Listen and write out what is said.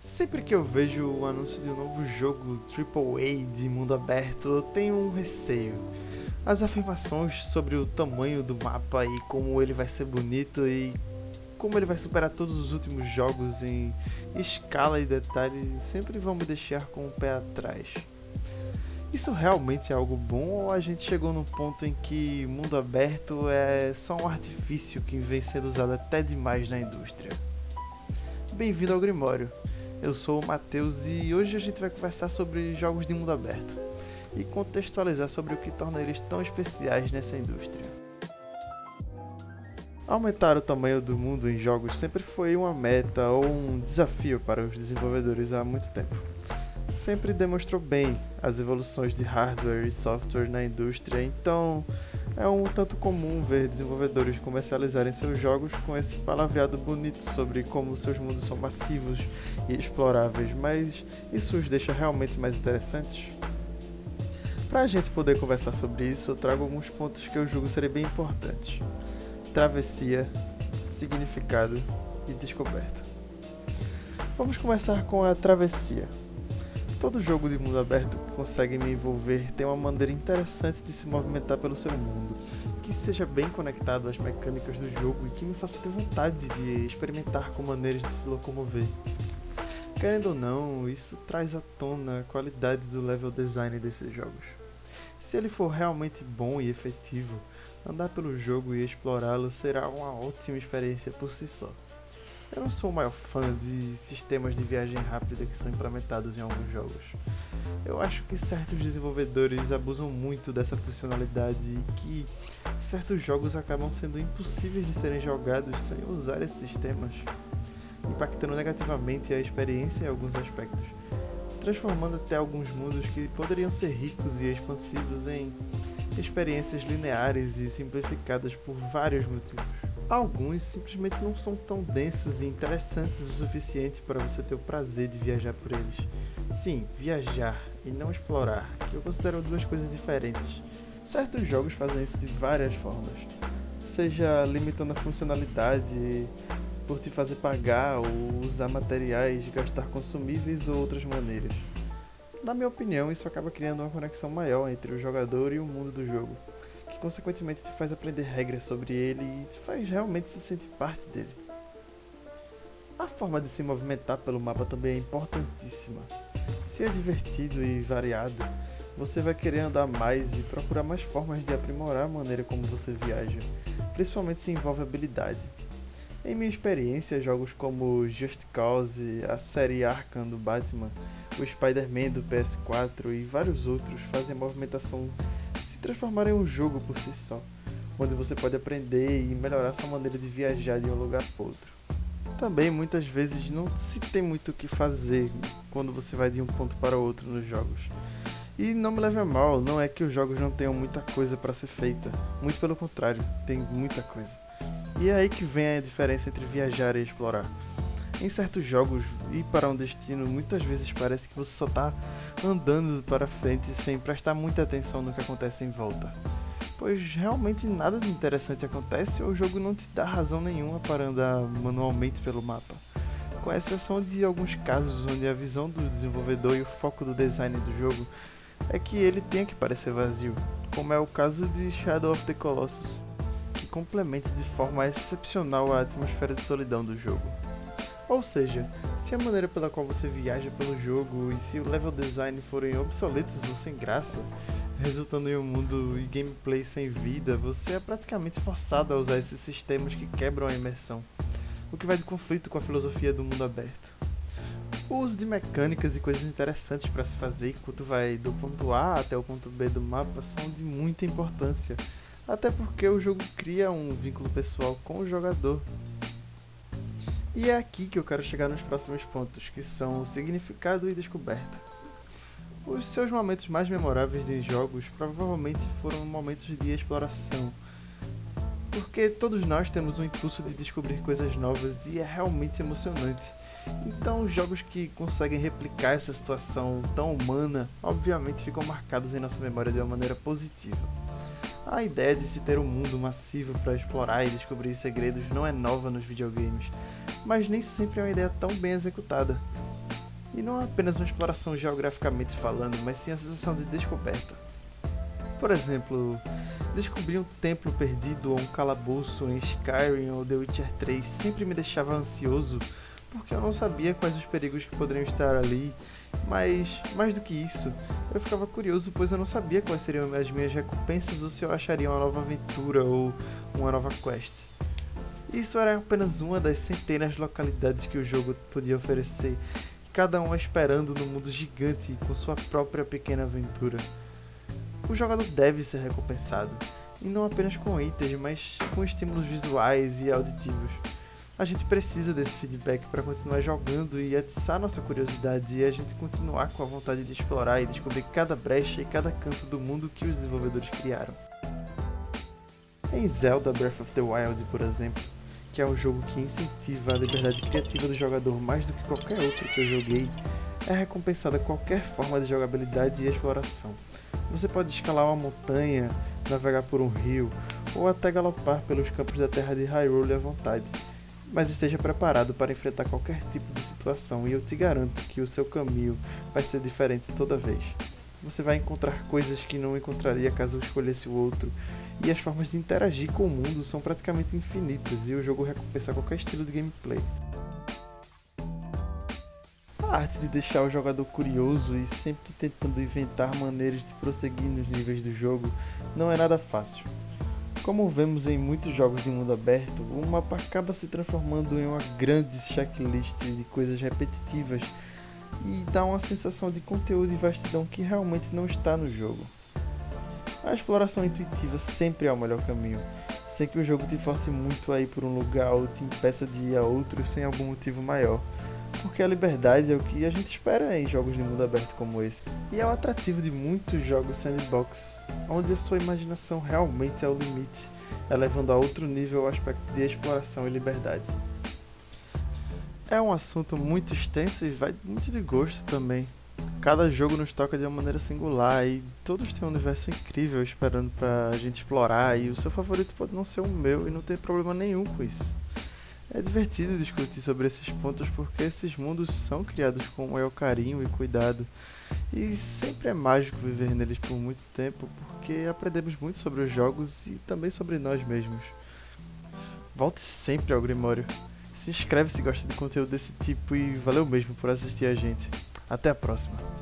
Sempre que eu vejo o anúncio de um novo jogo AAA de mundo aberto, eu tenho um receio. As afirmações sobre o tamanho do mapa e como ele vai ser bonito e como ele vai superar todos os últimos jogos em escala e detalhe sempre vão me deixar com o pé atrás. Isso realmente é algo bom ou a gente chegou num ponto em que mundo aberto é só um artifício que vem sendo usado até demais na indústria? Bem-vindo ao Grimório. Eu sou o Matheus e hoje a gente vai conversar sobre jogos de mundo aberto e contextualizar sobre o que torna eles tão especiais nessa indústria. Aumentar o tamanho do mundo em jogos sempre foi uma meta ou um desafio para os desenvolvedores há muito tempo. Sempre demonstrou bem as evoluções de hardware e software na indústria, então é um tanto comum ver desenvolvedores comercializarem seus jogos com esse palavreado bonito sobre como seus mundos são massivos e exploráveis, mas isso os deixa realmente mais interessantes? Para a gente poder conversar sobre isso, eu trago alguns pontos que eu julgo serem bem importantes: travessia, significado e descoberta. Vamos começar com a travessia. Todo jogo de mundo aberto que consegue me envolver tem uma maneira interessante de se movimentar pelo seu mundo, que seja bem conectado às mecânicas do jogo e que me faça ter vontade de experimentar com maneiras de se locomover. Querendo ou não, isso traz à tona a qualidade do level design desses jogos. Se ele for realmente bom e efetivo, andar pelo jogo e explorá-lo será uma ótima experiência por si só. Eu não sou o maior fã de sistemas de viagem rápida que são implementados em alguns jogos. Eu acho que certos desenvolvedores abusam muito dessa funcionalidade e que certos jogos acabam sendo impossíveis de serem jogados sem usar esses sistemas, impactando negativamente a experiência em alguns aspectos, transformando até alguns mundos que poderiam ser ricos e expansivos em experiências lineares e simplificadas por vários motivos. Alguns simplesmente não são tão densos e interessantes o suficiente para você ter o prazer de viajar por eles. Sim, viajar e não explorar, que eu considero duas coisas diferentes. Certos jogos fazem isso de várias formas, seja limitando a funcionalidade por te fazer pagar ou usar materiais, gastar consumíveis ou outras maneiras. Na minha opinião, isso acaba criando uma conexão maior entre o jogador e o mundo do jogo, que consequentemente te faz aprender regras sobre ele e te faz realmente se sentir parte dele. A forma de se movimentar pelo mapa também é importantíssima. Se é divertido e variado, você vai querer andar mais e procurar mais formas de aprimorar a maneira como você viaja, principalmente se envolve habilidade. Em minha experiência, jogos como Just Cause, a série Arkham do Batman, o Spider-Man do PS4 e vários outros fazem a movimentação se transformar em um jogo por si só, onde você pode aprender e melhorar sua maneira de viajar de um lugar para outro. Também muitas vezes não se tem muito o que fazer quando você vai de um ponto para outro nos jogos. E não me leve a mal, não é que os jogos não tenham muita coisa para ser feita, muito pelo contrário, tem muita coisa. E é aí que vem a diferença entre viajar e explorar. Em certos jogos, ir para um destino muitas vezes parece que você só está andando para frente sem prestar muita atenção no que acontece em volta, pois realmente nada de interessante acontece ou o jogo não te dá razão nenhuma para andar manualmente pelo mapa, com exceção de alguns casos onde a visão do desenvolvedor e o foco do design do jogo é que ele tenha que parecer vazio, como é o caso de Shadow of the Colossus, que complementa de forma excepcional a atmosfera de solidão do jogo. Ou seja, se a maneira pela qual você viaja pelo jogo e se o level design forem obsoletos ou sem graça, resultando em um mundo e gameplay sem vida, você é praticamente forçado a usar esses sistemas que quebram a imersão, o que vai de conflito com a filosofia do mundo aberto. O uso de mecânicas e coisas interessantes para se fazer enquanto vai do ponto A até o ponto B do mapa são de muita importância, até porque o jogo cria um vínculo pessoal com o jogador. E é aqui que eu quero chegar nos próximos pontos, que são o significado e descoberta. Os seus momentos mais memoráveis de jogos provavelmente foram momentos de exploração, porque todos nós temos um impulso de descobrir coisas novas e é realmente emocionante. Então, jogos que conseguem replicar essa situação tão humana, obviamente ficam marcados em nossa memória de uma maneira positiva. A ideia de se ter um mundo massivo para explorar e descobrir segredos não é nova nos videogames, mas nem sempre é uma ideia tão bem executada. E não é apenas uma exploração geograficamente falando, mas sim a sensação de descoberta. Por exemplo, descobrir um templo perdido ou um calabouço em Skyrim ou The Witcher 3 sempre me deixava ansioso, porque eu não sabia quais os perigos que poderiam estar ali, mas mais do que isso, eu ficava curioso pois eu não sabia quais seriam as minhas recompensas ou se eu acharia uma nova aventura ou uma nova quest. Isso era apenas uma das centenas de localidades que o jogo podia oferecer, cada uma esperando no mundo gigante com sua própria pequena aventura. O jogador deve ser recompensado, e não apenas com itens, mas com estímulos visuais e auditivos. A gente precisa desse feedback para continuar jogando e atiçar nossa curiosidade e a gente continuar com a vontade de explorar e descobrir cada brecha e cada canto do mundo que os desenvolvedores criaram. Em Zelda Breath of the Wild, por exemplo, que é um jogo que incentiva a liberdade criativa do jogador mais do que qualquer outro que eu joguei, é recompensada qualquer forma de jogabilidade e exploração. Você pode escalar uma montanha, navegar por um rio, ou até galopar pelos campos da terra de Hyrule à vontade. Mas esteja preparado para enfrentar qualquer tipo de situação e eu te garanto que o seu caminho vai ser diferente toda vez. Você vai encontrar coisas que não encontraria caso escolhesse o outro, e as formas de interagir com o mundo são praticamente infinitas e o jogo recompensa qualquer estilo de gameplay. A arte de deixar o jogador curioso e sempre tentando inventar maneiras de prosseguir nos níveis do jogo não é nada fácil. Como vemos em muitos jogos de mundo aberto, o mapa acaba se transformando em uma grande checklist de coisas repetitivas e dá uma sensação de conteúdo e vastidão que realmente não está no jogo. A exploração intuitiva sempre é o melhor caminho, sem que o jogo te force muito a ir por um lugar ou te impeça de ir a outro sem algum motivo maior, porque a liberdade é o que a gente espera em jogos de mundo aberto como esse, e é o atrativo de muitos jogos sandbox, onde a sua imaginação realmente é o limite, elevando a outro nível o aspecto de exploração e liberdade. É um assunto muito extenso e vai muito de gosto também. Cada jogo nos toca de uma maneira singular e todos têm um universo incrível esperando pra gente explorar, e o seu favorito pode não ser o meu e não ter problema nenhum com isso. É divertido discutir sobre esses pontos porque esses mundos são criados com o maior carinho e cuidado, e sempre é mágico viver neles por muito tempo porque aprendemos muito sobre os jogos e também sobre nós mesmos. Volte sempre ao Grimório. Se inscreve se gosta de conteúdo desse tipo e valeu mesmo por assistir a gente. Até a próxima.